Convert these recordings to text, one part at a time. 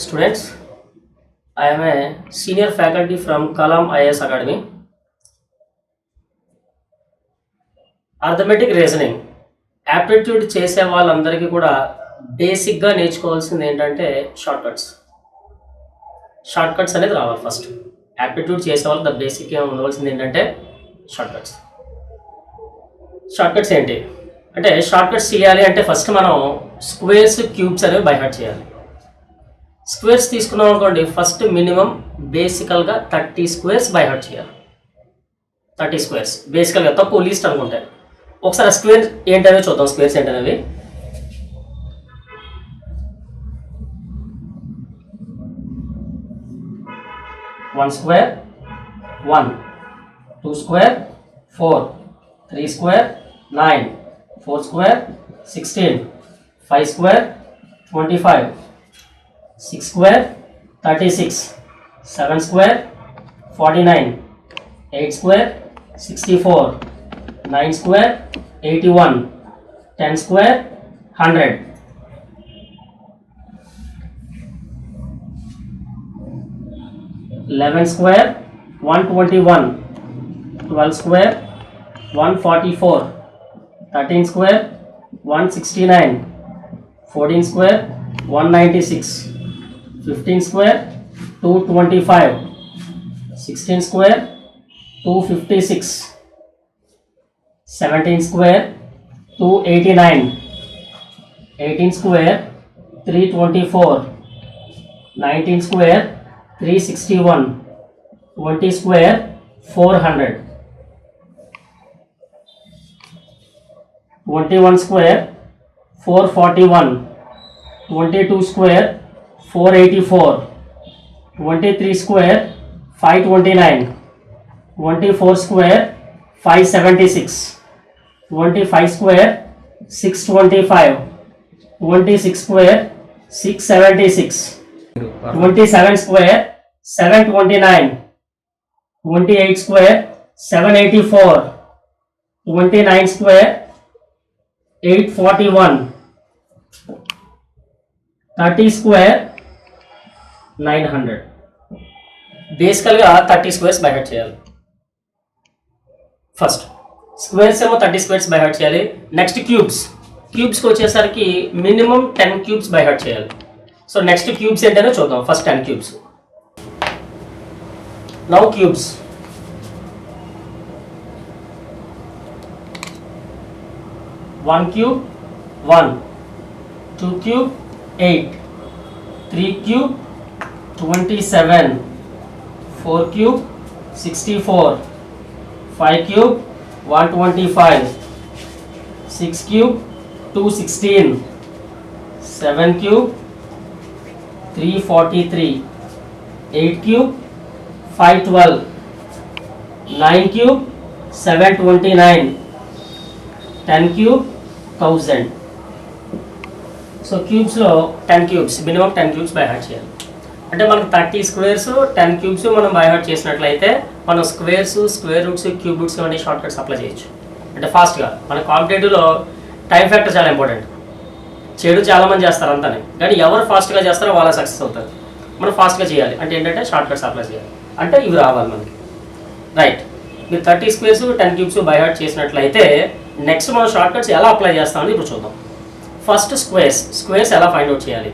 Students, I am a senior faculty from Kalam IAS Academy. Arithmetic reasoning aptitude చేసే వాళ్ళందరికీ కూడా బేసిక్గా నేర్చుకోవాల్సింది ఏంటంటే షార్ట్ కట్స్ అనేది రావాలి. ఫస్ట్ యాప్టిట్యూడ్ చేసే వాళ్ళకి ద బేసిక్గా ఉండవలసింది ఏంటంటే షార్ట్ కట్స్ ఏంటి అంటే షార్ట్ కట్స్ చేయాలి అంటే ఫస్ట్ మనం స్క్వేర్స్ క్యూబ్స్ అనేవి బై హార్ట్ చేయాలి. స్క్వేర్స్ తీసుకున్నాం అనుకోండి, ఫస్ట్ మినిమం బేసికల్గా 30 స్క్వేర్స్ బై హార్ట్ చేయాలి. 30 స్క్వేర్స్ బేసికల్గా తక్కువ లీస్ట్ అనుకుంటే. ఒకసారి స్క్వేర్ ఏంటనే చూద్దాం. స్క్వేర్స్ ఏంటనేవి one square 1, 2 square 4, 3 square 9, 4 square 16, 5 square 25, 6 square 36, 7 square 49, 8 square 64, 9 square 81, 10 square 100, 11 square 121, 12 square 144, 13 square 169, 14 square 196, 15 square 225, 16 square 256, 17 square 289, 18 square 324, 19 square 361, 20 square 400, 21 square 441, 22 square 484, 23 square 529, 24 square 576, 25 square 625, 26 square 676, 27 square 729, 28 square 784, 29 square 841, 30 square 900. బేసికల్గా 30 squares by heart చేయాలి. First squares ఏమో 30 squares by heart చేయాలి. Next క్యూబ్స్కి వచ్చేసరికి minimum 10 cubes by heart చేయాలి. So next cubes ఏంటనే చూద్దాం. First 10 cubes. Now cubes. One cube 1, 2 cube 8, 3 cube 27, 4 cube 64, 5 cube 125, 6 cube 216, 7 cube 343, 8 cube 512, 9 cube 729, 10 cube 1000. So క్యూబ్స్లో 10 cubes minimum 10 cubes by heart చేయాలి. అంటే మనకు 30 squares 10 cubes మనం by heart చేసినట్లయితే మనం squares, square roots, cube roots అనే షార్ట్ కట్స్ అప్లై చేయొచ్చు. అంటే ఫాస్ట్గా మన కాంపిటేటివ్లో టైం ఫ్యాక్టర్ చాలా ఇంపార్టెంట్. చెడు చాలామంది చేస్తారు అంతానే, కానీ ఎవరు ఫాస్ట్గా చేస్తారో వాళ్ళ సక్సెస్ అవుతారు. మనం ఫాస్ట్గా చేయాలి అంటే ఏంటంటే షార్ట్ కట్స్ అప్లై చేయాలి. అంటే ఇవి రావాలి మనకి. రైట్, మీరు 30 స్క్వేర్స్ 10 క్యూబ్స్ బై హార్ట్ చేసినట్లయితే నెక్స్ట్ మనం షార్ట్ కట్స్ ఎలా అప్లై చేస్తామని ఇప్పుడు చూద్దాం. ఫస్ట్ స్క్వేర్స్ ఎలా ఫైండ్ అవుట్ చేయాలి.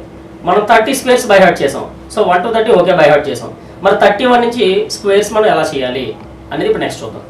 మనం 30 స్క్వేర్స్ బై హార్ట్ చేసాం. So 1 to 30 okay by heart చేసాం. మరి 31 నుంచి స్క్వేర్స్ మనం ఎలా చేయాలి అనేది ఇప్పుడు నెక్స్ట్ చూద్దాం.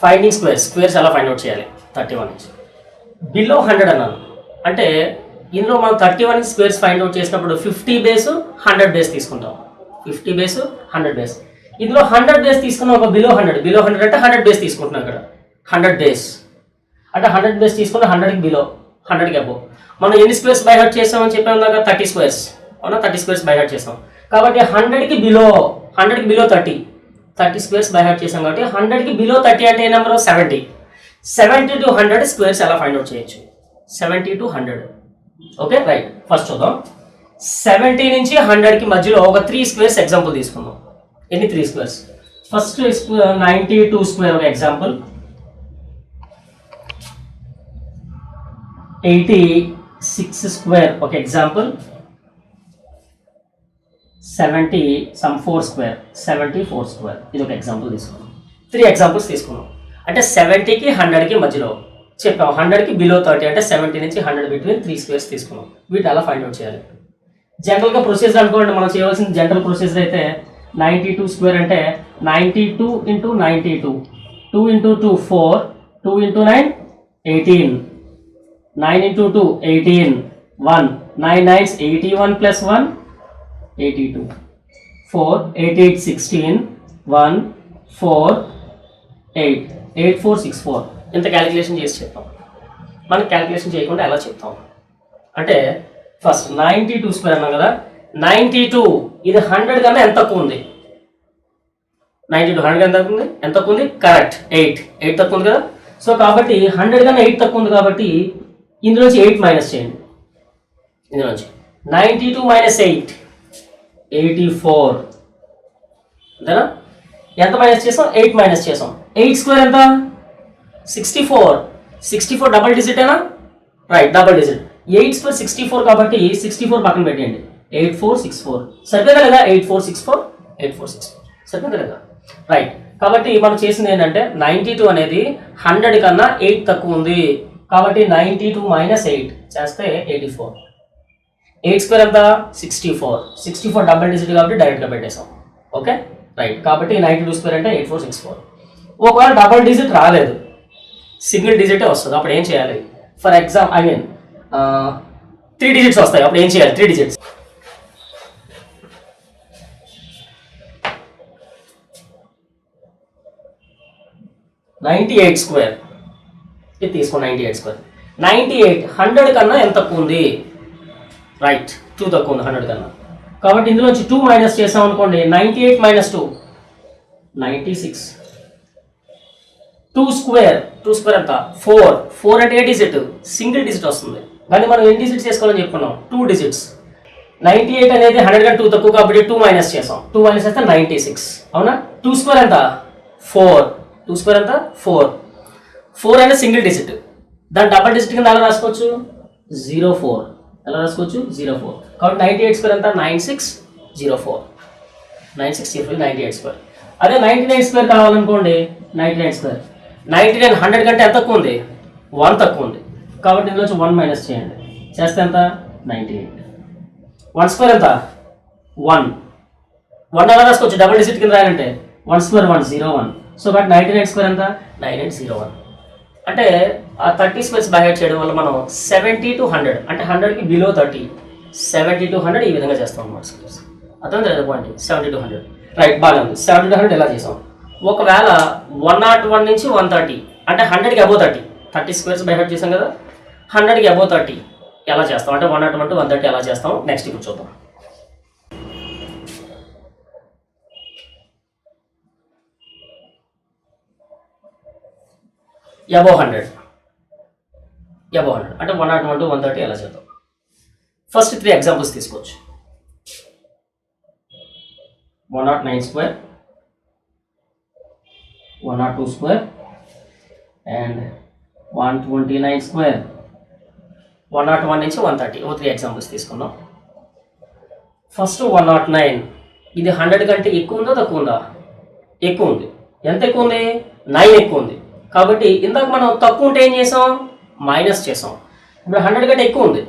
ఫైండింగ్ స్క్వేర్స్ ఎలా ఫైండ్ అవుట్ చేయాలి. 31 నుంచి బిలో 100 అన్నాను. అంటే ఇందులో మనం 31 స్క్వేర్స్ ఫైండ్ అవుట్ చేసినప్పుడు 50 బేస్ 100 బేస్ తీసుకుంటాం. 50 బేస్ 100 బేస్. ఇందులో 100 బేస్ తీసుకున్నాం. ఒక బిలో 100 అంటే 100 బేస్ తీసుకుంటున్నాం. ఇక్కడ 100 బేస్ అంటే 100 బేస్ తీసుకుంటే 100కి బిలో 100కి అబోవ్. మనం ఎన్ని స్క్వేర్స్ బై హార్ట్ చేసామని చెప్పాము దాకా 30 స్క్వేర్స్ అవునా, 30 స్క్వేర్స్ బై హార్ట్ చేసాం కాబట్టి 100కి బిలో 30 స్క్వేర్స్ బై హార్ట్ చేసాం కాబట్టి 100కి బిలో 30 అంటే ఏ నెంబర్ 70 to 100 స్క్వేర్స్ ఎలా ఫైండ్ అవుట్ చేయొచ్చు 70 to 100. ఓకే రైట్, ఫస్ట్ చూద్దాం. 70 నుంచి 100కి మధ్యలో ఒక 3 స్క్వేర్స్ ఎగ్జాంపుల్ తీసుకుందాం. ఎన్ని 3 స్క్వేర్స్? ఫస్ట్ 92 స్క్వేర్ ఒక ఎగ్జాంపుల్, 86 స్క్వేర్ ఒక ఎగ్జాంపుల్, 4 స్క్వేర్ 74 స్క్వేర్ ఇది ఒక ఎగ్జాంపుల్ తీసుకున్నాం. 3 ఎగ్జాంపుల్స్ తీసుకున్నాం. అంటే 70కి 100కి మధ్యలో చెప్పాం, 100కి బిలో 30 అంటే 70 నుంచి 100 బిట్వీన్ 3 స్క్వేర్స్ తీసుకున్నాం. వీటి అలా ఫైండ్ అవుట్ చేయాలి. జనరల్గా ప్రొసీజర్ అనుకోండి, మనం చేయవలసిన జనరల్ ప్రొసీజర్ అయితే 92 స్క్వేర్ అంటే 92 into 92, 2 into 2 4, 2 into 9 18, 9 into 2 18, 1 9 9 81 plus 1 82, 4 8 8 16, 1 4 8 8 4 6 4 ఇంత క్యాలిక్యులేషన్ చేసి చెప్తాం. మనం క్యాలిక్యులేషన్ చేయకుండా ఎలా చెప్తాం అంటే ఫస్ట్ 92 స్క్వేర్ అన్నాం కదా, 92 ఇది 100 కన్నా ఎంత తక్కువ ఉంది, 92 100 కన్నా తక్కువ ఉంది, ఎంత తక్కువ ఉంది కరెక్ట్ 8 తక్కువ ఉంది కదా. సో కాబట్టి 100 కన్నా 8 తక్కువ ఉంది కాబట్టి ఇందులోంచి 8 మైనస్ చేయండి. ఇందులోంచి 92 మైనస్ 8 84 అంతేనా. ఎంత మైనస్ చేసాం 8 మైనస్ చేసాం. 8 స్క్వేర్ ఎంత 64 డబల్ డిజిటేనా రైట్, డబల్ డిజిట్. 8 స్క్వేర్ 64 కాబట్టి 64 పక్కన పెట్టండి, 8464 సరిపోయిందా లేదా, 8464 సరిపోయిందా లేదా రైట్. కాబట్టి మనం చేసింది ఏంటంటే 92 అనేది 100 కన్నా 8 తక్కువ ఉంది కాబట్టి 92 మైనస్ 8 చేస్తే 84. 8 స్క్వేర్ ఎంత 64 డబల్ డిజిట్ కాబట్టి డైరెక్ట్గా పెట్టేసాం. ఓకే రైట్, కాబట్టి 92 స్క్వేర్ అంటే 8464. ఒకవేళ డబల్ డిజిట్ రాలేదు, సింగిల్ డిజిటే వస్తుంది, అప్పుడు ఏం చేయాలి? ఫర్ ఎగ్జాంపుల్ 3 డిజిట్స్ వస్తాయి, అప్పుడు ఏం చేయాలి? 3 డిజిట్స్ 98 స్క్వేర్ ఇది తీసుకో. 98 స్క్వేర్ 98 100 కన్నా ఎంత తక్కువ ఉంది రైట్, 2 తక్కువ ఉంది 100 కన్నా. కాబట్టి ఇందులోంచి 2 మైనస్ చేసాం అనుకోండి, 98 మైనస్ 2 96. 2 స్క్వేర్ ఎంత 4 అంటే ఏ డిజిట్? సింగిల్ డిజిట్ వస్తుంది, కానీ మనం ఎన్ని డిజిట్స్ చేసుకోవాలని చెప్పుకున్నాం 2 డిజిట్స్. 98 అనేది 100 కన్నా 2 తక్కువ కాబట్టి 2 మైనస్ చేసాం, 2 మైనస్ చేస్తే 96 అవునా. 2 స్క్వేర్ ఎంత 4, 2 స్క్వేర్ ఎంత 4 అనేది సింగిల్ డిజిట్, దాని డబల్ డిజిట్ కింద ఎలా రాసుకోవచ్చు 04, ఎలా రాసుకోవచ్చు 04. కాబట్టి 98 స్క్వేర్ ఎంత 9604, 98 స్క్వేర్. అదే 99 స్క్వేర్ కావాలనుకోండి, 99 స్క్వేర్ 99 100 కంటే ఎంత తక్కువ ఉంది 1 తక్కువ ఉంది కాబట్టి ఇందులో 1 మైనస్ చేయండి, చేస్తే ఎంత 98. 1 స్క్వేర్ ఎంత 1 ఎలా రాసుకోవచ్చు డబుల్ డిజిట్ కింద రాయాలంటే 1 స్క్వేర్ 101. సో బట్ 99 స్క్వేర్ ఎంత 9801. అంటే ఆ 30 స్క్వేర్స్ బై హార్ట్ చేయడం వల్ల మనం 70 to 100 అంటే 100కి బిలో 30, 70 to 100 ఈ విధంగా చేస్తాం అన్నమాట స్క్వేర్స్. అర్థం లేదా పాయింట్ 70 to 100 రైట్, బాగా ఉంది. 70 to 100 ఎలా చేసాం? ఒకవేళ 101 నుంచి 130 అంటే 100కి అబోవ్ 30 స్క్వేర్స్ బై హార్ట్ చేసాం కదా, 100కి అబోవ్ 30 ఎలా చేస్తాం అంటే 101 to 130 ఎలా చేస్తాం నెక్స్ట్ ఇప్పుడు చూద్దాం. అబోవ్ 100 అంటే 101 to 130 ఎలా చేద్దాం? ఫస్ట్ 3 ఎగ్జాంపుల్స్ తీసుకోవచ్చు. 109 స్క్వేర్, 102 స్క్వేర్ అండ్ 129 స్క్వేర్. 101 నుంచి 130 3 ఎగ్జాంపుల్స్ తీసుకుందాం. ఫస్ట్ 109 ఇది 100 కంటే ఎక్కువ ఉందా తక్కువ ఉందా? ఎక్కువ ఉంది. ఎంత ఎక్కువ ఉంది? 9 ఎక్కువ ఉంది. కాబట్టి ఇందాక మనం తక్కువ ఉంటే ఏం చేసాం మైనస్ చేసాం. ఇప్పుడు 100 కంటే ఎక్కువ ఉంది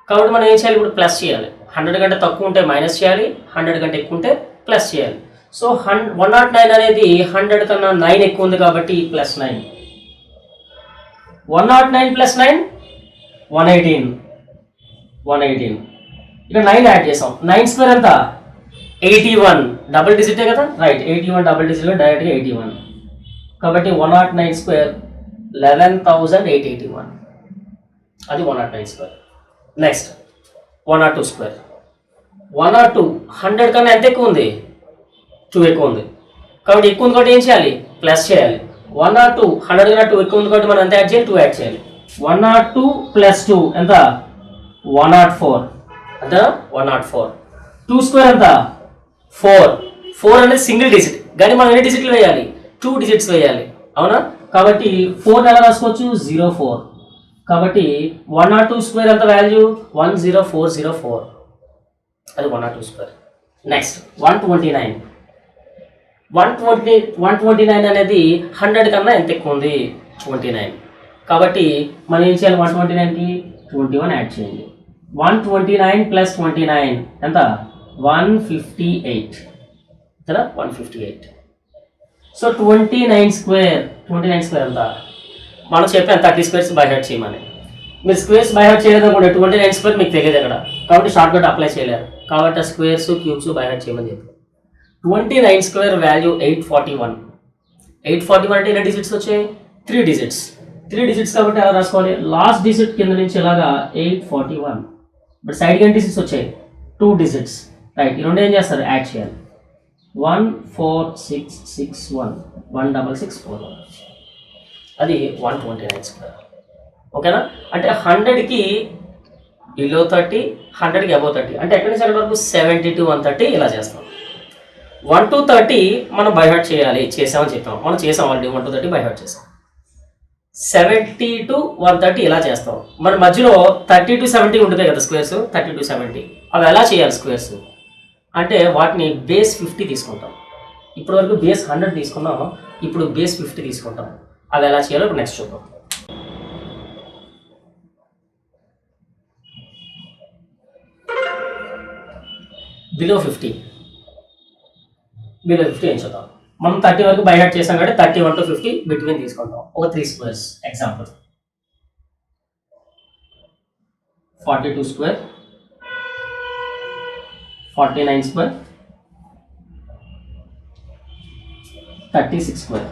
కాబట్టి మనం ఏం చేయాలి? ఇప్పుడు ప్లస్ చేయాలి. 100 కంటే తక్కువ ఉంటే మైనస్ చేయాలి, 100 కంటే ఎక్కువ ఉంటే ప్లస్ చేయాలి. సో 109 అనేది 100 కన్నా 9 ఎక్కువ ఉంది కాబట్టి ప్లస్ 9. 109 ప్లస్ 9 118. ఇక్కడ 9 యాడ్ చేసాం. 9 స్క్వేర్ ఎంత 81 డబుల్ డిజిటే కదా రైట్, 81 డబుల్ డిజిట్ డైరెక్ట్గా 81. కాబట్టి 109 స్క్వేర్ 11,881 అది 109 స్క్వేర్. Next 102 square. 102 100 కన్నా ఎంత ఎక్కువ ఉంది? 2 ఎక్కువ ఉంది. కాబట్టి ఎక్కువ ఉంది కాబట్టి ఏం చేయాలి? ప్లస్ చేయాలి. 102 100 కన్నా 2 ఎక్కువ ఉంది కాబట్టి మనం ఎంత యాడ్ చేయాలి? 2 యాడ్ చేయాలి. 102 ప్లస్ 2 ఎంత? 104 అంతేనా? 104. 2 స్క్వేర్ ఎంత? 4. 4 అనేది సింగిల్ డిజిట్ కానీ మనం ఎన్ని డిజిట్లు వేయాలి? 2 డిజిట్స్ వేయాలి, అవునా? కాబట్టి 4 ఎలా రాసుకోవచ్చు? 04. కాబట్టి 102 స్క్వేర్ ఎంత వాల్యూ? 10404. అది 102 స్క్వేర్. నెక్స్ట్ 129. 129 అనేది 100 కన్నా ఎంత ఎక్కువ ఉంది? 29. కాబట్టి మనం ఏం చేయాలి? 129కి 21 యాడ్ చేయండి. 129 ప్లస్ 29 ఎంత? 158 కదా? 158. సో 29 స్క్వేర్ ఎంత? మనం చెప్పాను 30 స్క్వేర్స్ బై హార్ట్ చేయమని. మీరు స్క్వేర్స్ బై హార్ట్ చేయలేదు అనుకోండి, 29 స్క్వేర్ మీకు తెలియదు అక్కడ, కాబట్టి షార్ట్ కట్ అప్లై చేయలేరు. కాబట్టి ఆ స్క్వేర్స్ క్యూబ్స్ బై హార్ట్ చేయమని చెప్పారు. 29 స్క్వేర్ వాల్యూ 841. 841 అంటే ఎన్ని డిజిట్స్ వచ్చాయి? 3 డిజిట్స్. 3 డిజిట్స్ కాబట్టి ఎలా రాసుకోవాలి? లాస్ట్ డిజిట్ కింద నుంచి ఇలాగా 841. బట్ సైడ్కి ఎన్ని డిజిట్స్ వచ్చాయి? 2 డిజిట్స్. రైట్, ఈ రెండు ఏం చేస్తారు? యాడ్ చేయాలి. 14661 16641 అది 129 స్క్వేర్. ఓకేనా? అంటే 100కి బిలో 30, 100కి అబౌవ్ 30, అంటే ఎక్కడి నుంచి ఎక్కడి వరకు? 70 to 130 ఇలా చేస్తాం. 1 to 30 మనం బై హార్ట్ చేయాలి, చేసామని చెప్పాం. మనం చేసాం ఆల్రెడీ, 1 to 30 బై హార్ట్ చేసాం. 70 to 130 ఇలా చేస్తాం. మరి మధ్యలో 30 to 70 ఉంటుంది కదా స్క్వేర్స్, 30 to 70 అవి ఎలా చేయాలి స్క్వేర్స్ అంటే వాటిని బేస్ 50 తీసుకుంటాం. ఇప్పటి వరకు బేస్ 100 తీసుకున్నాం, ఇప్పుడు బేస్ 50 తీసుకుంటాం. అవి ఎలా చేయాలో ఇప్పుడు నెక్స్ట్ చూద్దాం. బిలో 50 ఏం చూద్దాం. మనం 30 వరకు బై హార్ట్ చేసాం కాబట్టి 31 to 50 బిట్వీన్ తీసుకుంటాం. ఒక 3 squares example. 42 square, 49 square, 36 square.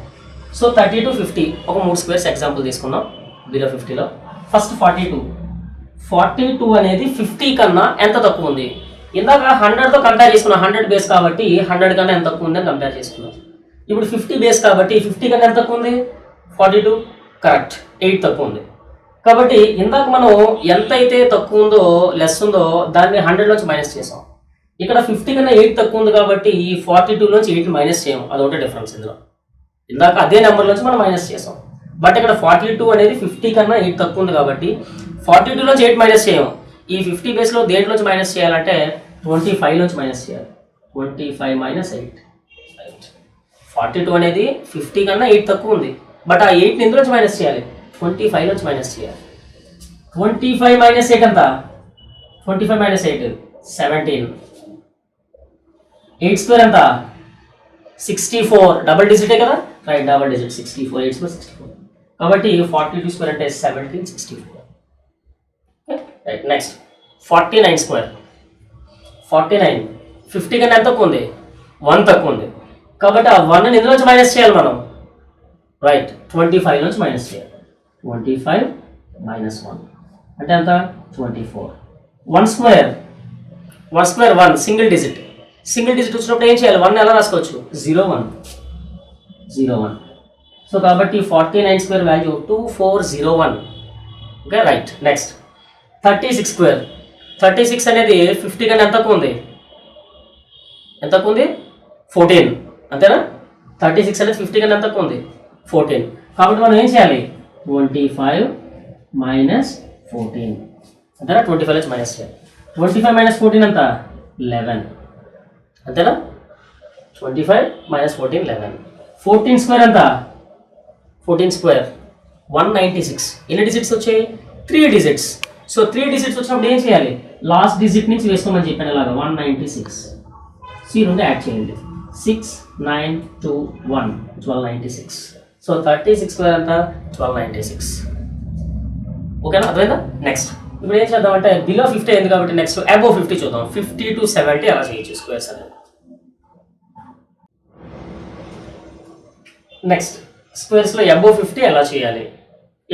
So 30 to 50 ఒక 3 స్క్వేర్స్ ఎగ్జాంపుల్ తీసుకున్నాం బిలో 50లో. ఫస్ట్ 42 అనేది 50 కన్నా ఎంత తక్కువ ఉంది? ఇందాక 100తో కంపేర్ చేసుకున్నాం, 100 బేస్ కాబట్టి 100 కన్నా ఎంత తక్కువ ఉందని కంపేర్ చేసుకున్నాం. ఇప్పుడు 50 బేస్ కాబట్టి 50 కన్నా ఎంత తక్కువ ఉంది? 42. కరెక్ట్, 8 తక్కువ ఉంది. కాబట్టి ఇందాక మనం ఎంత అయితే తక్కువ ఉందో, లెస్ ఉందో దాన్ని 100లోంచి మైనస్ చేసాం. ఇక్కడ 50 కన్నా 8 తక్కువ ఉంది కాబట్టి ఈ 42లోంచి 8 మైనస్ చేయము, అదొకటే డిఫరెన్స్ ఇందులో. ఇందాక అదే నెంబర్లోంచి మనం మైనస్ చేసాం, బట్ ఇక్కడ 42 అనేది 50 కన్నా 8 తక్కువ ఉంది కాబట్టి 42లోంచి 8 మైనస్ చేయము. ఈ 50 బేస్లో దేంట్లోంచి మైనస్ చేయాలంటే 25లోంచి మైనస్ చేయాలి. 25 మైనస్ 8. 42 అనేది 50 కన్నా 8 తక్కువ ఉంది, బట్ ఆ 8ని ఎందులోంచి మైనస్ చేయాలి? 25లోంచి మైనస్ చేయాలి. 25 మైనస్ 8 ఎంత? 25 మైనస్ 8 17. 8 స్క్వేర్ ఎంత? 64. డబుల్ డిజిటే కదా? Right, double digit 64. 8 స్క్వేర్ 64. కాబట్టి 42 స్క్వేర్ అంటే 1764. Right, next 49 square. 49 50 కన్నా ఎంత తక్కువ ఉంది? 1 తక్కువ ఉంది కాబట్టి ఆ 1ని ఎందులోంచి మైనస్ చేయాలి మనం? రైట్, 25లోంచి మైనస్ చేయాలి. 25 మైనస్ 1 అంటే ఎంత? 24. 1 స్క్వేర్ 1 సింగిల్ డిజిట్ వచ్చినప్పుడు ఏం చేయాలి? 1 ఎలా రాసుకోవచ్చు? 01. సో కాబట్టి 49 square value 2401. Okay, right. Next 36 square. 36 అనేది 50 కన్నా ఎంత తక్కువ ఉంది? 14. అంతేనా? 36 అనేది 50 కన్నా ఎంత తక్కువ ఉంది? 14. కాబట్టి మనం ఏం చేయాలి? 25 మైనస్ 14 అంతేనా? 25 నుంచి మైనస్ చేయాలి. 25 మైనస్ 14 ఎంత? 11 అంతేనా? 25 మైనస్ 14 11. 14 స్క్వేర్ ఎంత? 14 స్క్వేర్ 196. ఎన్ని డిజిట్స్ వచ్చాయి? 3 డిజిట్స్. సో 3 డిజిట్స్ వచ్చినప్పుడు ఏం చేయాలి? లాస్ట్ డిజిట్ నుంచి వేసుకోమని చెప్పాను ఇలాగా 196. సో ఈ రెండు యాడ్ చేయండి. 6 9 2 1 1296. సో 36 స్క్వేర్ అంతా 1296. ఓకేనా? అర్థమైందా? నెక్స్ట్ ఇప్పుడు ఏం చేద్దామంటే బిలో 50 అయింది కాబట్టి నెక్స్ట్ అబోవ్ 50 చూద్దాం. 50 to 70 అలా చేయొచ్చు స్క్వేర్స్ అనేది. నెక్స్ట్ స్క్వేర్స్లో అబోవ్ 50 ఎలా చేయాలి?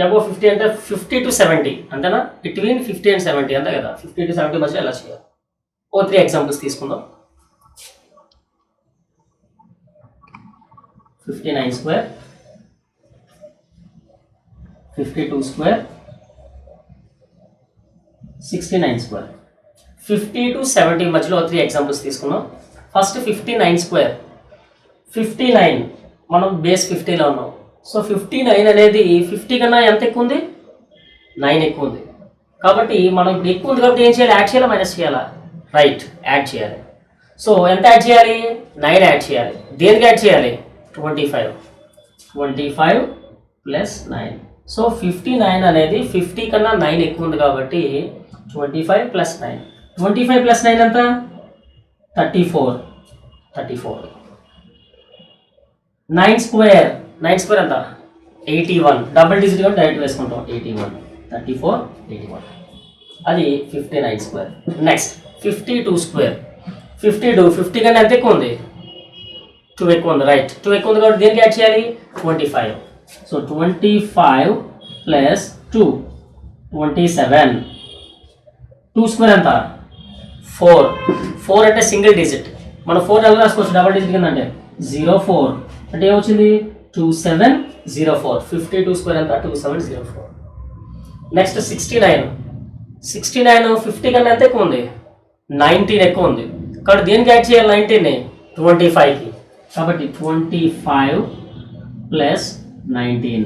అబౌవ్ 50 అంటే 50 to 70 అంతేనా? బిట్వీన్ 50 and 70 అంతే కదా? 50 to 70 మధ్యలో ఎలా చేయాలి? 3 ఎగ్జాంపుల్స్ తీసుకుందాం. 59 square, 52 square, 69 square. 50 to 70 మధ్యలో 3 ఎగ్జాంపుల్స్ తీసుకున్నాం. First 59 square. 59 మనం బేస్ 50లో ఉన్నాం. సో 59 అనేది 50 కన్నా ఎంత ఎక్కువ ఉంది? 9 ఎక్కువ ఉంది. కాబట్టి మనం ఇప్పుడు ఎక్కువ ఉంది కాబట్టి ఏం చేయాలి? యాడ్ చేయాలా మైనస్ చేయాలా? రైట్, యాడ్ చేయాలి. సో ఎంత యాడ్ చేయాలి? 9 యాడ్ చేయాలి. దేనికి యాడ్ చేయాలి? 25 ప్లస్ 9. సో 59 అనేది 50 కన్నా 9 ఎక్కువ ఉంది కాబట్టి 25 ప్లస్ 9. 25 ప్లస్ 9 ఎంత? 34. 9 స్క్వేర్ ఎంత? 81. డబుల్ డిజిట్ కాబట్టి డైరెక్ట్ వేసుకుంటాం. 81, 34, 81. అది 59 స్క్వేర్. Next 52 square. 50 కన్నా ఎంత ఎక్కువ ఉంది? 2 ఎక్కువ ఉంది. రైట్, 2 ఎక్కువ ఉంది కాబట్టి దేనికి యాడ్ చేయాలి? 25. So 25 plus 2, 27. 2 స్క్వేర్ ఎంత? 4 అంటే సింగిల్ డిజిట్. మనం 4 ఎలా రాసుకోవచ్చు? డబుల్ డిజిట్ కింద అంటే 04 అంటే ఏమొచ్చింది? 2704. 52 స్క్వేర్ ఎంత? 2704. నెక్స్ట్ 69. 50 కన్నా ఎంత ఎక్కువ ఉంది? 19 ఎక్కువ ఉంది కాబట్టి దేనికి యాడ్ చేయాలి? 19ని 25కి. కాబట్టి 25 ప్లస్ 19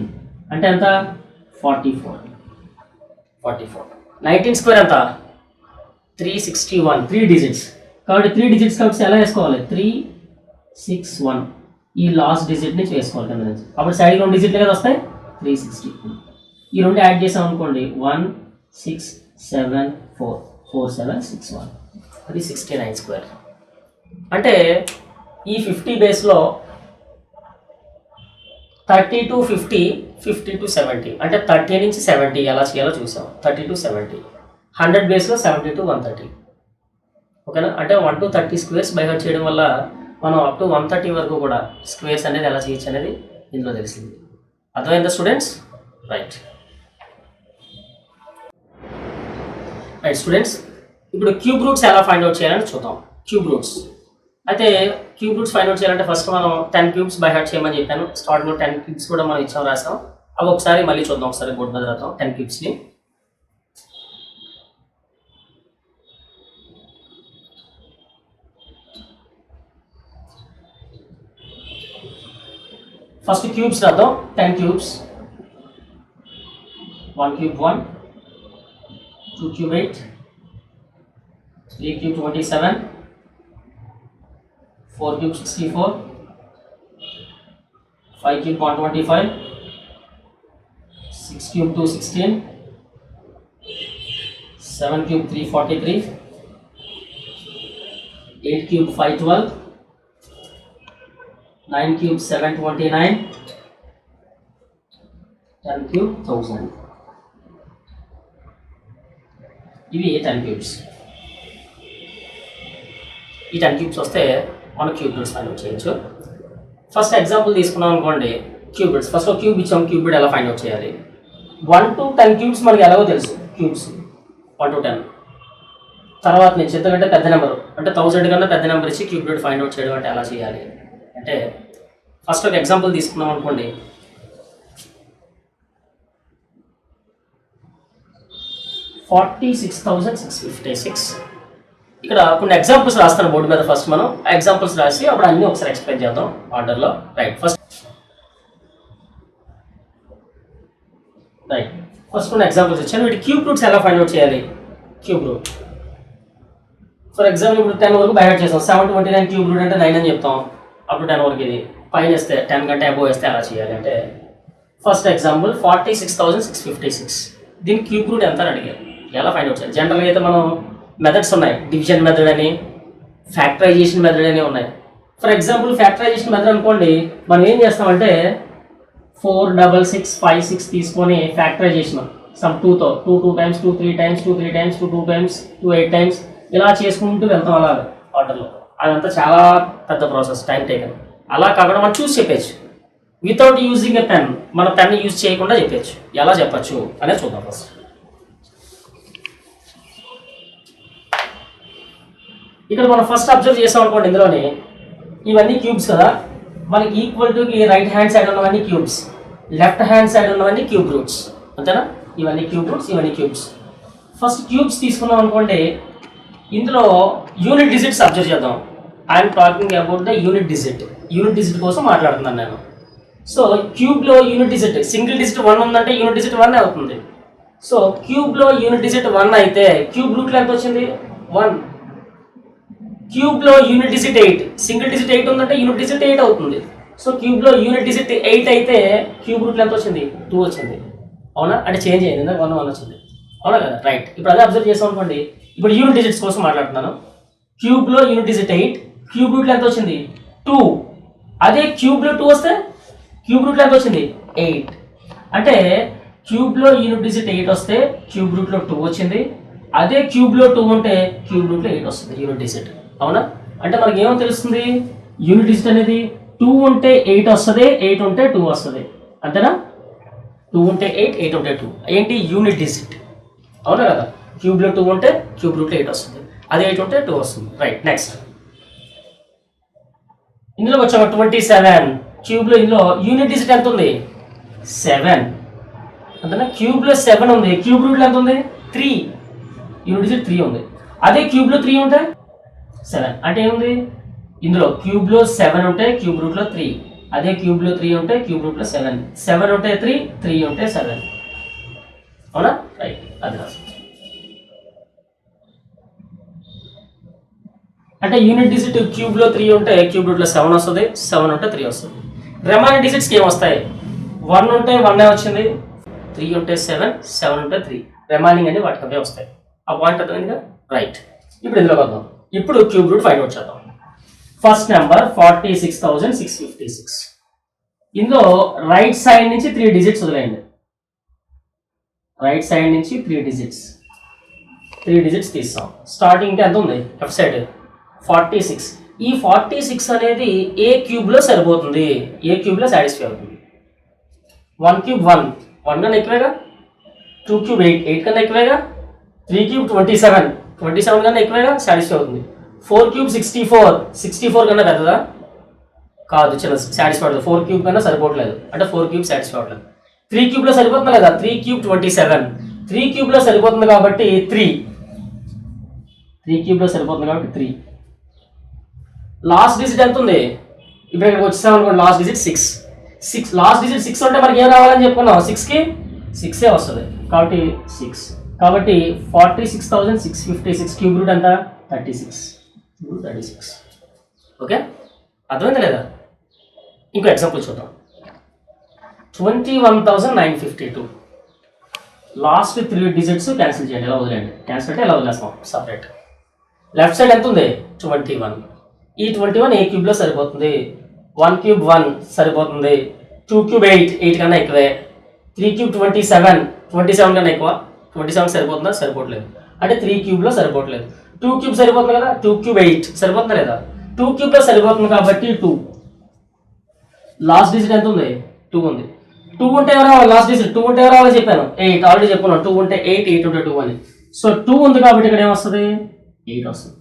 అంటే ఎంత? 44. 19 స్క్వేర్ ఎంత? 361. 3 డిజిట్స్ కాబట్టి 3 డిజిట్స్ కాబట్టి ఎలా వేసుకోవాలి? 361. ఈ లాస్ట్ డిజిట్ నుంచి వేసుకోవాలి కింద నుంచి. అప్పుడు సైడ్ 2 డిజిట్లు కదా వస్తాయి. 360. ఈ 2 యాడ్ చేసాం అనుకోండి. 1674 4761. అది 69 స్క్వేర్. అంటే ఈ 50 బేస్లో 30 to 50, 50 to 70 అంటే 30 నుంచి 70 ఎలా చేయాలో చూసాం. 30 to 70. 100 బేస్లో 70 to 130. ఓకేనా? అంటే 1 to 30 స్క్వేర్స్ బై హార్ట్ చేయడం వల్ల మనం అప్ టు 130 వరకు కూడా స్క్వేర్స్ అనేది ఎలా చేయొచ్చు అనేది ఇందులో తెలిసింది. అర్థమైందా స్టూడెంట్స్? రైట్ స్టూడెంట్స్, ఇప్పుడు క్యూబ్ రూట్స్ ఎలా ఫైండ్ అవుట్ చేయాలని చూద్దాం. క్యూబ్ రూట్స్ అయితే క్యూబ్ రూట్స్ ఫైండ్ అవుట్ చేయాలంటే ఫస్ట్ మనం 10 క్యూబ్స్ బై హార్ట్ చేయమని చెప్పాను. స్టార్టింగ్లో 10 క్యూబ్స్ కూడా మనం ఇచ్చాం, రాసాం. అవి ఒకసారి మళ్ళీ చూద్దాం. ఒకసారి బోర్డు మీద రాద్దాం 10 క్యూబ్స్ని. ఫస్ట్ క్యూబ్స్ రాద్దాం. 10 cubes. 1 cube 1, 2 cube 8, 3 cube 27, 4 cube 64, 5 cube 125, 6 cube 216, 7 cube 343, 8 cube 512, 9 cube 729, 10 cube 1000. ఇవి 10 క్యూబ్స్. ఈ 10 క్యూబ్స్ వస్తే మనం క్యూబ్ రూట్స్ ఫైండ్ అవుట్ చేయొచ్చు. ఫస్ట్ ఎగ్జాంపుల్ తీసుకున్నాం అనుకోండి. క్యూబ్ రూట్స్ ఫస్ట్ ఒక క్యూబ్ ఇచ్చాం. క్యూబ్ రూట్ ఎలా ఫైండ్ అవుట్ చేయాలి? 1 to 10 క్యూబ్స్ మనకి ఎలాగో తెలుసు. క్యూబ్స్ 1 to 10 తర్వాత నుంచి ఎంతకంటే పెద్ద నెంబర్ అంటే 1000 కన్నా పెద్ద నెంబర్ ఇచ్చి క్యూబ్ రూట్ ఫైండ్ అవుట్ చేయడం అంటే ఎలా చేయాలి అంటే ఫస్ట్ ఒక ఎగ్జాంపుల్ తీసుకున్నాం అనుకోండి. 46,656. ఇక్కడ కొన్ని ఎగ్జాంపుల్స్ రాస్తాను బోర్డు మీద. ఫస్ట్ మనం ఆ ఎగ్జాంపుల్స్ రాసి అప్పుడు అన్నీ ఒకసారి ఎక్స్ప్లెయిన్ చేద్దాం ఆర్డర్లో. రైట్ ఫస్ట్ కొన్ని ఎగ్జాంపుల్స్ ఇచ్చాను. వీటి క్యూబ్ రూట్స్ ఎలా ఫైండ్ అవుట్ చేయాలి? క్యూబ్ రూట్ ఫర్ ఎగ్జాంపుల్ ఇప్పుడు 10 వరకు బై హార్ట్ చేస్తాం. 729 క్యూబ్ రూట్ అంటే 9 అని చెప్తాం. అప్పుడు 10 వరకు ఇది పైన వేస్తే 10 కంటే అబోవ్ వేస్తే ఎలా చేయాలి అంటే ఫస్ట్ ఎగ్జాంపుల్ 46,656. దీని క్యూబ్ రూట్ ఎంత అని అడిగారు. ఎలా ఫైండ్ అవుట్ చేయాలి? జనరల్గా అయితే మనం మెథడ్స్ ఉన్నాయి. డివిజన్ మెథడ్ అని, ఫ్యాక్టరైజేషన్ మెథడ్ అని ఉన్నాయి. ఫర్ ఎగ్జాంపుల్ ఫ్యాక్టరైజేషన్ మెథడ్ అనుకోండి. మనం ఏం చేస్తామంటే 46656 తీసుకొని ఫ్యాక్టరైజేషన్ సమ్ 2తో 2 2 times 2 3 times 2 3 times 2 2 times 2 8 times ఇలా చేసుకుంటూ వెళ్తాం అలాగా ఆర్డర్లో. అదంతా చాలా పెద్ద ప్రాసెస్, టైం టేకన్. అలా కాకుండా మనం చూసి చెప్పచ్చు. వితౌట్ యూజింగ్ ఎ పెన్, మన పెన్ యూజ్ చేయకుండా చెప్పచ్చు. ఎలా చెప్పచ్చు అనేది చూద్దాం ఫస్ట్. ఇక్కడ మనం ఫస్ట్ అబ్జర్వ్ చేసాం అనుకోండి, ఇందులోనే ఇవన్నీ క్యూబ్స్ కదా, మనకి equal to right hand side ఉన్నవన్నీ క్యూబ్స్, లెఫ్ట్ హ్యాండ్ సైడ్ ఉన్నవన్నీ క్యూబ్ రూట్స్, అంతేనా? ఇవన్నీ క్యూబ్ రూట్స్, ఇవన్నీ క్యూబ్స్. ఫస్ట్ క్యూబ్స్ తీసుకున్నాం అనుకోండి, ఇందులో యూనిట్ డిజిట్స్ అబ్జర్వ్ చేద్దాం. I'm talking about the unit digit. Unit digit కోసం మాట్లాడుతున్నాను నేను. సో క్యూబ్లో యూనిట్ డిజిట్ సింగిల్ డిజిట్ 1 ఉందంటే యూనిట్ డిజిట్ 1 అవుతుంది. సో క్యూబ్లో యూనిట్ డిజిట్ 1 అయితే క్యూబ్ రూట్లో ఎంత వచ్చింది? 1. క్యూబ్లో యూనిట్ డిజిట్ 8, సింగిల్ డిజిట్ 8 ఉందంటే యూనిట్ డిజిట్ 8 అవుతుంది. సో క్యూబ్లో యూనిట్ డిజిట్ 8 అయితే క్యూబ్ రూట్లో ఎంత వచ్చింది? 2 వచ్చింది. అవునా? అంటే చేంజ్ అయింది, 1 వచ్చింది. అవునా కదా? రైట్. ఇప్పుడు అదే అబ్జర్వ్ చేసాం అనుకోండి. ఇప్పుడు యూనిట్ డిజిట్స్ కోసం మాట్లాడుతున్నాను. క్యూబ్లో యూనిట్ డిజిట్ 8, క్యూబ్ రూట్లో ఎంత వచ్చింది? 2. అదే క్యూబ్లో 2 వస్తే క్యూబ్ రూట్లో ఎంత వచ్చింది? 8. అంటే క్యూబ్లో యూనిట్ డిజిట్ 8 వస్తే క్యూబ్ రూట్లో 2 వచ్చింది. అదే క్యూబ్లో 2 ఉంటే క్యూబ్ రూట్లో 8 వస్తుంది యూనిట్ డిజిట్. అవునా? అంటే మనకి ఏమో తెలుస్తుంది? యూనిట్ డిజిట్ అనేది 2 ఉంటే 8 వస్తుంది, 8 ఉంటే 2 వస్తుంది, అంతేనా? 2 ఉంటే 8, 8 ఉంటే 2 ఏంటి? Unit digit. అవునా కదా? క్యూబ్లో 2 ఉంటే క్యూబ్ రూట్లో 8 వస్తుంది, అదే 8 ఉంటే 2 వస్తుంది. రైట్. నెక్స్ట్ ఇందులో వచ్చాము 27. క్యూబ్లో ఇందులో యూనిట్ డిజిట్ ఎంత ఉంది? 7, అంతేనా? క్యూబ్లో 7 ఉంది, క్యూబ్ రూట్లో ఎంత ఉంది? 3. యూనిట్ డిజిట్ 3 ఉంది. అదే క్యూబ్లో 3 ఉంటే 7. అంటే ఏముంది? ఇందులో క్యూబ్లో 7 ఉంటే క్యూబ్ రూట్లో 3, అదే క్యూబ్లో 3 ఉంటే క్యూబ్ రూట్లో 7. 7 ఉంటే 3, 3 ఉంటే 7. అవునా? రైట్. అది రాదు. అంటే యూనిట్ డిజిట్ క్యూబ్లో 3 ఉంటే క్యూబ్ రూట్లో 7 వస్తుంది, 7 ఉంటే 3 వస్తుంది. రిమైనింగ్ డిజిట్స్కి ఏమొస్తాయి? 1 ఉంటే 1 వచ్చింది, 3 ఉంటే 7, 7 ఉంటే 3. రిమైనింగ్ అని వాటికి అవే వస్తాయి. ఆ పాయింట్ అర్థమైందిగా? రైట్. ఇప్పుడు ఇందులో వద్దాం. ఇప్పుడు క్యూబ్ రూట్ ఫైండ్ అవుట్ చేద్దాం. First number 46,656. ఇందులో రైట్ సైడ్ నుంచి 3 డిజిట్స్ వదిలేయండి. రైట్ సైడ్ నుంచి 3 డిజిట్స్ తీస్తాం. స్టార్టింగ్ ఎంత ఉంది? Left side 46. ఈ 46 అనేది ఏ క్యూబ్లో సరిపోతుంది, ఏ క్యూబ్లో సాటిస్ఫై అవుతుంది? 1 క్యూబ్ 1 కన్నా ఎక్కువేగా, 2 క్యూబ్ 8 కన్నా ఎక్కువేగా, 3 క్యూబ్ 27 కన్నా ఎక్కువేగా, సాటిస్ఫై అవుతుంది. 4 క్యూబ్ 64 కన్నా పెద్దదా? కాదు, చిన్న సాటిస్ఫై అవుతుంది. 4 క్యూబ్ కన్నా సరిపోవట్లేదు, అంటే 4 క్యూబ్ సాటిస్ఫై అవ్వట్లేదు. 3 క్యూబ్లో సరిపోతుంది కదా, 3 క్యూబ్ 27, 3 క్యూబ్లో సరిపోతుంది కాబట్టి 3 క్యూబ్లో సరిపోతుంది కాబట్టి 3. లాస్ట్ డిజిట్ ఎంత ఉంది? ఇప్పుడు ఇక్కడికి వచ్చేసాం అనుకోండి, లాస్ట్ డిజిట్ 6. లాస్ట్ డిజిట్ 6 ఉంటే మనకి ఏం రావాలని చెప్పుకున్నాం? 6కి 6 వస్తుంది కాబట్టి 6. కాబట్టి 46,656 క్యూబ్ రూట్ ఎంత? 36. ఓకే, అర్థమైందా లేదా? ఇంకో ఎగ్జాంపుల్ చూద్దాం. 21,952. లాస్ట్ 3 డిజిట్స్ క్యాన్సిల్ చేయండి, ఎలా వదిలేండి. క్యాన్సిల్ అంటే ఎలా వదిలేస్తాం? సపరేట్. లెఫ్ట్ సైడ్ ఎంత ఉంది? 21. ఈ 21 ఏ క్యూబ్లో సరిపోతుంది? 1 క్యూబ్ 1 సరిపోతుంది, 2 క్యూబ్ 8 కన్నా ఎక్కువే, 3 క్యూబ్ 27 కన్నా ఎక్కువ, 27 సరిపోతుందా? సరిపోవట్లేదు, అంటే 3 క్యూబ్లో సరిపోవట్లేదు. 2 క్యూబ్ సరిపోతుంది కదా, 2 క్యూబ్ 8 సరిపోతుందా లేదా? 2 క్యూబ్లో సరిపోతుంది కాబట్టి 2. లాస్ట్ డిజిట్ ఎంత ఉంది? 2 ఉంది. 2 ఉంటే ఎవరు రావాలి? లాస్ట్ డిజిట్ 2 ఉంటే ఎవరు రావాలి చెప్పాను? 8. ఆల్రెడీ చెప్పుకున్నాను, 2 ఉంటే 8, 8 ఉంటే 2 అని. సో 2 ఉంది కాబట్టి ఇక్కడ ఏమొస్తుంది? 8 వస్తుంది.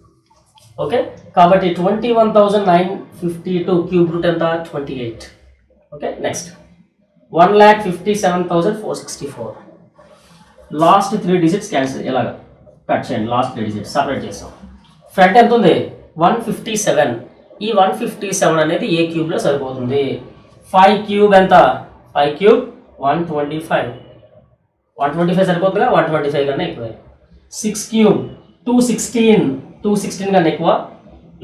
ఓకే, కాబట్టి 21,952 క్యూబ్ రూట్ ఎంత? 28. Okay, next 1,57,464. Last 3 digits cancel, ఎలాగా కట్ చేయండి. లాస్ట్ 3 డిజిట్స్ సపరేట్ చేస్తాం. ఫ్రంట్ ఎంత ఉంది? 157. ఈ 157 అనేది ఏ క్యూబ్లో సరిపోతుంది? 5 క్యూబ్ ఎంత? 5 క్యూబ్ 125. 125 సరిపోతుందిగా, 125 కన్నా ఎక్కువ. 6 క్యూబ్ 216 కన్నా ఎక్కువ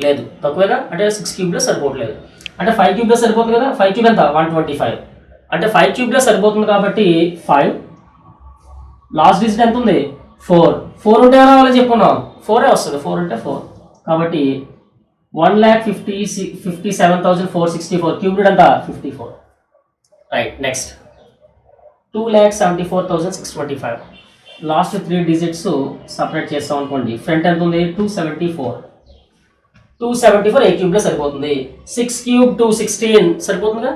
లేదు, తక్కువేగా, అంటే 6 క్యూబ్లో సరిపోవట్లేదు. అంటే 5 క్యూబ్లో సరిపోతుంది కదా, 5 క్యూబ్ ఎంత? 125. అంటే 5 క్యూబ్లో సరిపోతుంది కాబట్టి 5. లాస్ట్ డిజిట్ ఎంత ఉంది? 4 ఉంటే ఏమైనా రావాలని చెప్పుకున్నాం? 4 వస్తుంది, 4 ఉంటే 4. కాబట్టి 1,57,464 క్యూబ్ రూట్ ఎంత? 54. Right. Next 2,74,625. Last 3 digits separate చేస్తాం అనుకోండి. ఫ్రంట్ ఎంత ఉంది? 274 ఏ క్యూబ్లో సరిపోతుంది. 6 క్యూబ్ 216 సరిపోతుందిగా,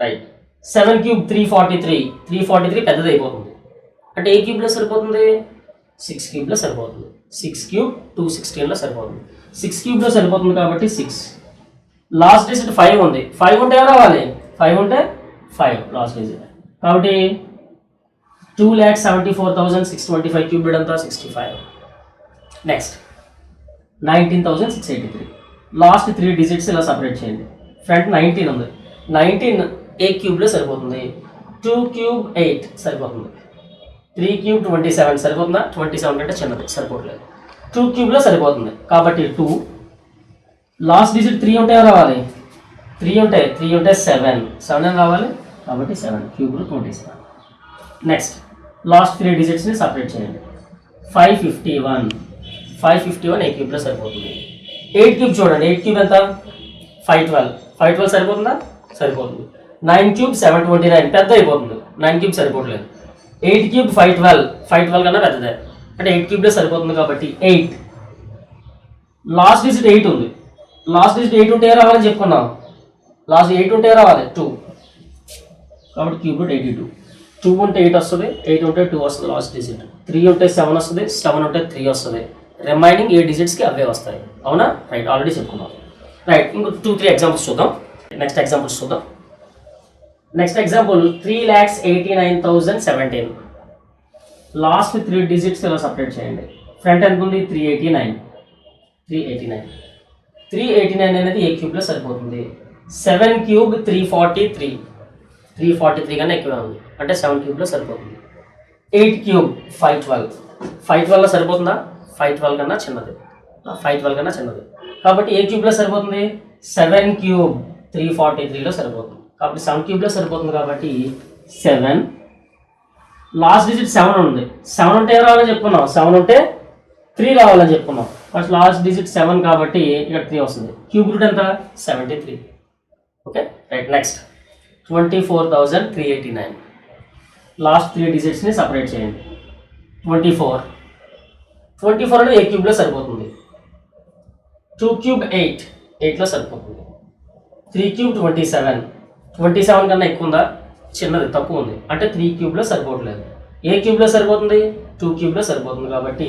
రైట్. 7 క్యూబ్ 343, 343 పెద్దది అయిపోతుంది. అంటే ఏ క్యూబ్లో సరిపోతుంది? 6 క్యూబ్లో సరిపోతుంది. 6 క్యూబ్ 216లో సరిపోతుంది. 6 క్యూబ్లో సరిపోతుంది కాబట్టి 6. లాస్ట్ డిజిట్ 5 ఉంది. 5 ఉంటే ఏం రావాలి? 5 ఉంటే 5 లాస్ట్ డిజిట్. కాబట్టి 2,74,625 క్యూబ్ అంతా 65. నెక్స్ట్ 19,683. లాస్ట్ 3 డిజిట్స్ ఇలా సపరేట్ చేయండి. ఫ్రంట్ 19 ఉంది. 19 ఏ క్యూబ్లో సరిపోతుంది? 2 క్యూబ్ 8 సరిపోతుంది. 3 క్యూబ్ 27 సరిపోతుందా? 27 కంటే చిన్నది సరిపోవట్లేదు. 2 క్యూబ్లో సరిపోతుంది కాబట్టి 2. లాస్ట్ డిజిట్ 3 ఉంటే రావాలి. 3 ఉంటే 7 అని రావాలి కాబట్టి 7 క్యూబ్లో 27. నెక్స్ట్ లాస్ట్ 3 డిజిట్స్ని సపరేట్ చేయండి. 551 ఏ క్యూబ్లో సరిపోతుంది. 8 క్యూబ్ చూడండి. 8 క్యూబ్ ఎంత? 512 సరిపోతుందా? సరిపోతుంది. 9 క్యూబ్ 729 పెద్ద అయిపోతుంది. 9 క్యూబ్ సరిపోవట్లేదు. 8 క్యూబ్ 512 కన్నా పెద్దదే. అంటే 8 క్యూబ్లో సరిపోతుంది కాబట్టి 8. లాస్ట్ డిజిట్ 8 ఉంది. లాస్ట్ డిజిట్ 8 ఉంటే రావాలని చెప్పుకున్నాం. లాస్ట్ 8 ఉంటే రావాలి 2 కాబట్టి క్యూబ్ రూట్ 82. 2 ఉంటే 8 వస్తుంది. 8 ఉంటే 2 వస్తుంది లాస్ట్ డిజిట్. 3 ఉంటే 7 వస్తుంది. 7 ఉంటే 3 వస్తుంది. రిమైనింగ్ 8 డిజిట్స్కి అవే వస్తాయి. అవునా? రైట్, ఆల్రెడీ చెప్పుకున్నాం. రైట్, ఇంకో 2-3 ఎగ్జాంపుల్స్ చూద్దాం. నెక్స్ట్ ఎగ్జాంపుల్స్ చూద్దాం. Next example 3,89,017. లాస్ట్ 3 డిజిట్స్ ఇలా సపరేట్ చేయండి. ఫ్రంట్ ఎంత ఉంది? 389 అనేది ఏ క్యూబ్లో సరిపోతుంది. 7 క్యూబ్ 343 కన్నా ఎక్కువ ఉంది. అంటే 7 క్యూబ్లో సరిపోతుంది. 8 క్యూబ్ 512లో సరిపోతుందా? 512 కన్నా చిన్నది. కాబట్టి ఏ క్యూబ్లో సరిపోతుంది? 7 క్యూబ్ 343లో సరిపోతుంది. కాబట్టి 7 క్యూబ్లో సరిపోతుంది కాబట్టి 7. లాస్ట్ డిజిట్ 7 ఉంది. 7 ఉంటే ఏం రావాలని చెప్పుకున్నాం? 7 ఉంటే 3 రావాలని చెప్పుకున్నాం. ఫస్ట్ లాస్ట్ డిజిట్ 7 కాబట్టి ఇక్కడ 3 వస్తుంది. క్యూబ్ రూట్ ఎంత? 73. Okay, right. నెక్స్ట్ 24,389. లాస్ట్ 3 డిజిట్స్ని సపరేట్ చేయండి. 24 అనేది ఏ క్యూబ్లో సరిపోతుంది. 2 క్యూబ్ 8లో సరిపోతుంది. 3 క్యూబ్ 27 కన్నా ఎక్కువ ఉందా? చిన్నది, తక్కువ ఉంది. అంటే 3 క్యూబ్లో సరిపోవట్లేదు. ఏ క్యూబ్లో సరిపోతుంది? 2 క్యూబ్లో సరిపోతుంది కాబట్టి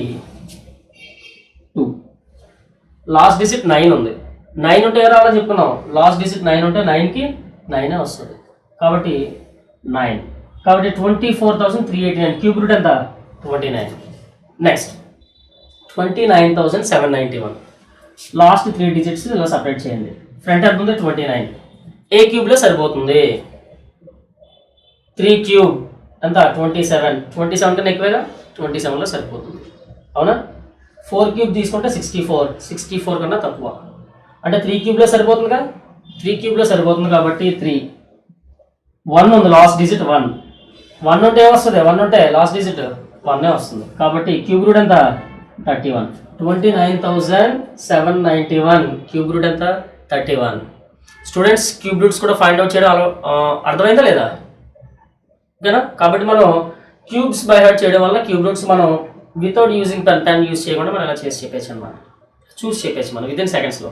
2. లాస్ట్ డిజిట్ 9 ఉంది. 9 ఉంటే ఏ రావాలని చెప్పుకున్నాం? లాస్ట్ డిజిట్ 9 ఉంటే 9కి 9 వస్తుంది కాబట్టి 9. కాబట్టి 24,389 క్యూబ్ రూట్ ఎంత? 29. నెక్స్ట్ 29,791. లాస్ట్ 3 డిజిట్స్ ఇలా సపరేట్ చేయండి. ఫ్రంట్ ఎంత ఉంది? 29 ఏ క్యూబ్లో సరిపోతుంది. 3 క్యూబ్ ఎంత? 27 కన్నా ఎక్కువేగా. 27లో సరిపోతుంది. అవునా? 4 క్యూబ్ తీసుకుంటే 64 కన్నా తక్కువ. అంటే 3 క్యూబ్లో సరిపోతుందిగా. 3 క్యూబ్లో సరిపోతుంది కాబట్టి 3. 1 ఉంది. లాస్ట్ డిజిట్ 1 ఉంటే ఏమొస్తుంది? 1 ఉంటే లాస్ట్ డిజిట్ 1 వస్తుంది కాబట్టి క్యూబ్ రూట్ ఎంత? 31. 29,791 క్యూబ్ రూట్ ఎంత? 31. స్టూడెంట్స్, క్యూబ్ రూట్స్ కూడా ఫైండ్ అవుట్ చేయడం అర్థమైందా లేదా? ఓకేనా? కాబట్టి మనం క్యూబ్స్ బై హార్ట్ చేయడం వల్ల క్యూబ్ రూట్స్ మనం వితౌట్ యూజింగ్ పెన్ యూజ్ చేయకుండా మనం ఇలా చేసి చెప్పేసి అనమాట. చూసి చెప్పేసి మనం వితిన్ సెకండ్స్లో.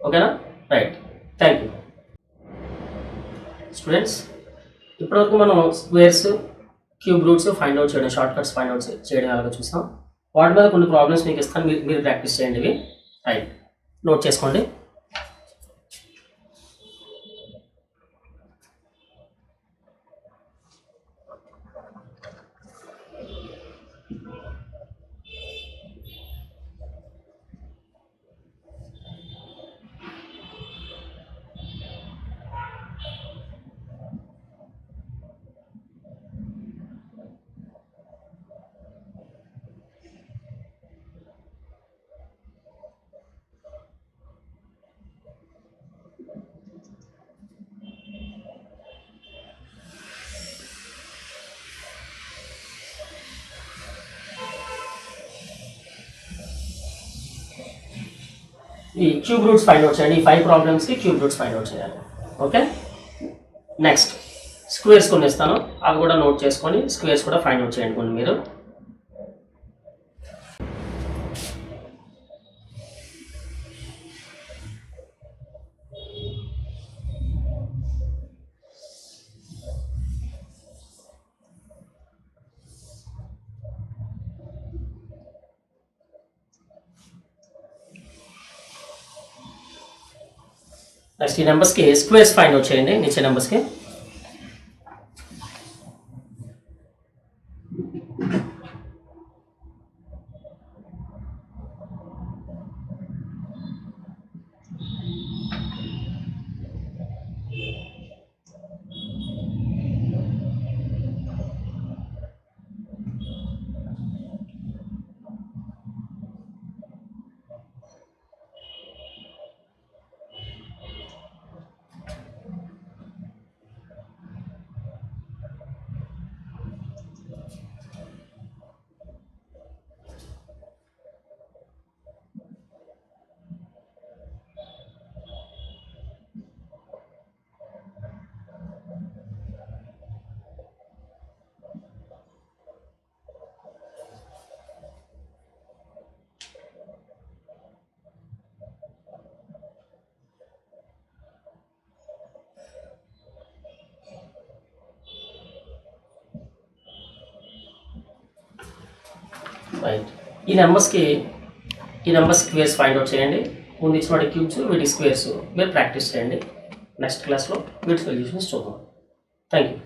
ఓకేనా? Right, thank you. స్టూడెంట్స్, ఇప్పటివరకు మనం squares, cube roots find out చేయడం, షార్ట్ కట్స్ ఫైండ్ అవుట్ చేయడం ఎలాగో చూసాం. వాటి మీద కొన్ని ప్రాబ్లమ్స్ మీకు ఇస్తాను, మీరు ప్రాక్టీస్ చేయండి. ఇవి రైట్, నోట్ చేసుకోండి. ఈ క్యూబ్ రూట్స్ ఫైండ్ అవుట్ చేయండి. ఈ 5 ప్రాబ్లమ్స్కి క్యూబ్ రూట్స్ ఫైండ్ అవుట్ చేయాలి. ఓకే, నెక్స్ట్ స్క్వేర్స్ కొన్ని ఇస్తాను, అవి కూడా నోట్ చేసుకొని స్క్వేర్స్ కూడా ఫైండ్ అవుట్ చేయండి కొన్ని మీరు. నెక్స్ట్ ఈ నెంబర్స్కి స్క్వేర్స్ ఫైండ్ అవుట్ చేయండి నిచ్చే నెంబర్స్కి. రైట్, ఈ నెంబర్స్ స్క్వేర్స్ ఫైండ్ అవుట్ చేయండి. ముందు ఇచ్చిన వాటి క్యూబ్స్, వీటి స్క్వేర్స్ మీరు ప్రాక్టీస్ చేయండి. నెక్స్ట్ క్లాస్లో వీటి సొల్యూషన్స్ చూద్దాం. Thank you.